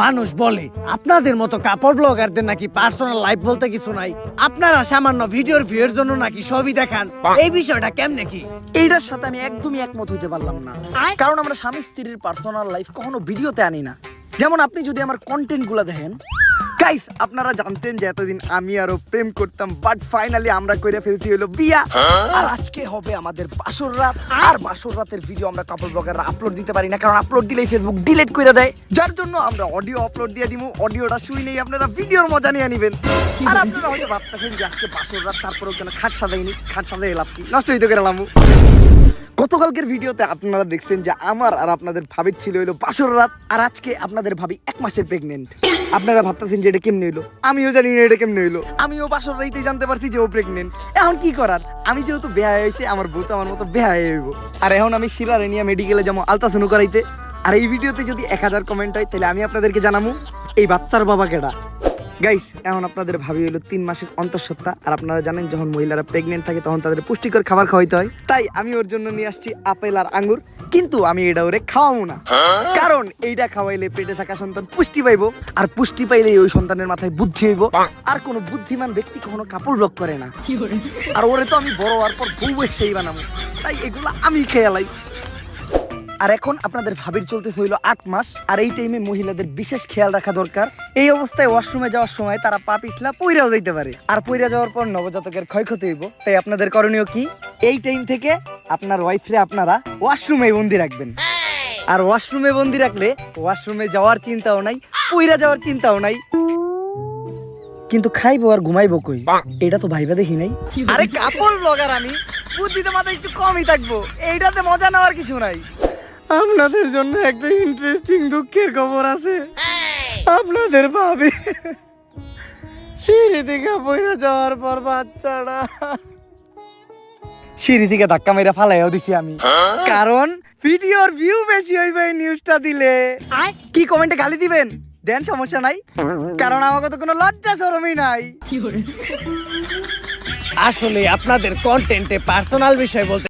মানুষ বলে আপনাদের মতো কাপড় ব্লগারদের নাকি পার্সোনাল লাইফ বলতে কিছু নাই, আপনারা সামান্য ভিডিওর ভিউর জন্য নাকি সবই দেখান। এই বিষয়টা কেমনে কি? এইটার সাথে আমি একদমই একমত হইতে পারলাম না, কারণ আমরা স্বামী স্ত্রীর পার্সোনাল লাইফ কখনো ভিডিওতে আনি না। যেমন আপনি যদি আমার কন্টেন্ট গুলা দেখেন, গাইস আপনারা জানতেন যে এতদিন আমি আরো প্রেম করতাম, বাট ফাইনালি আমরা কইরা ফেলতে হলো বিয়া। আর আজকে হবে আমাদের বাসর রাত, আর বাসর রাতের ভিডিও আমরা কাপল ব্লগাররা আপলোড দিতে পারি না, কারণ আপলোড দিলেই ফেসবুক ডিলিট করে দেয়। যার জন্য আমরা অডিও আপলোড দিয়ে দিমু, অডিওটা শুই নেই, আপনারা ভিডিওর মজা নিয়ে নিবেন। আর আপনারা হয়তো ভাবতেছেন যে আজকে বাসর রাত, তারপরেও কেন খাট সাজাইনি, খাট সাজাই লাভ কি, নষ্ট হইতে করে লামু। গতকালকের ভিডিওতে আপনারা দেখছেন যে আমার আর আপনাদের ভাবির ছিল হইলো বাসর রাত, আর আজকে আপনাদের ভাবি 1 মাসের প্রেগনেন্ট। আপনারা ভাবতেছেন যে এটা কেমনে হইলো, আমিও জানি না এটা কেমনে হইলো। আমিও বাসর রাইতে জানতে পারছি যে ও প্রেগনেন্ট। এখন কি করার, আমি যেহেতু বেহায়া হয়েছে, আমার বউ তো আমার মতো বেহায়া হইব। আর এখন আমি শিলারে নিয়ে মেডিকেলে যাবো আলট্রাসাউন্ড করাইতে। আর এই ভিডিওতে যদি 1000 কমেন্ট হয়, তাহলে আমি আপনাদেরকে জানাবো এই বাচ্চার বাবা কেডা। গাইস এখন আপনাদের ভাবি হলো 3 মাসের অন্তঃসত্ত্বা। আর আপনারা জানেন যখন মহিলারা প্রেগনেন্ট থাকে তখন তাদের পুষ্টিকর খাবার খাওয়াইতে হয়, তাই আমি ওর জন্য নিয়ে আসছি আপেল আর আঙ্গুর। কিন্তু আমি এটা ওরে খাওয়াবো না, কারণ এইটা খাওয়াইলে পেটে থাকা সন্তান পুষ্টি পাইবো, আর পুষ্টি পাইলে ওই সন্তানের মাথায় বুদ্ধি হইব। আর কোনো বুদ্ধিমান ব্যক্তি কখনো কাপড় ব্লক করে না। আর ওরে তো আমি বড় হওয়ার পর বউ সেই বানাবো, তাই এগুলো আমি খেয়ালাই। আর এখন আপনাদের ভাবির চলতেছে হইলো 8 মাস, আর এই টাইমে মহিলাদের বিশেষ খেয়াল রাখা দরকার। এই অবস্থায় ওয়াশরুমে যাওয়ার সময় তারা পা পিছলা পইরাও যাইতে পারে, আর পইরা যাওয়ার পর নবজাতকের ক্ষয়ক্ষতি হইব। তাই আপনাদের করণীয় কি, এই টাইম থেকে আপনার ওয়াইফরে আপনারা ওয়াশরুমে বন্দি রাখবেন। আর ওয়াশরুমে বন্দি রাখলে ওয়াশরুমে যাওয়ার চিন্তাও নাই, পইরা যাওয়ার চিন্তাও নাই। কিন্তু খাইবো আর ঘুমাইবো কই, এটা তো ভাইবা দেখি নাই। আরে কাপড় ব্লগার আমি, বুদ্ধিতে মাথায় একটু কমই থাকবো, এইটাতে মজা নেওয়ার কিছু নাই। আপনাদের জন্য একটা ইন্টারেস্টিং দুঃখের খবর আছে। আপনাদের ভাবি সিঁড়ি থেকে পড়ে যাওয়ার পর বাচ্চাটা সিঁড়ি থেকে ধাক্কা মেরে ফালাইও দেখি আমি, কারণ ভিডিওর ভিউ বেশি হইবে এই নিউজটা দিলে। কি কমেন্টে গালি দিবেন দেন, সমস্যা নাই, কারণ আমাকে তো কোনো লজ্জা শরমই নাই। আসলে আপনাদের কন্টেন্টে পার্সোনাল বিষয় বলতে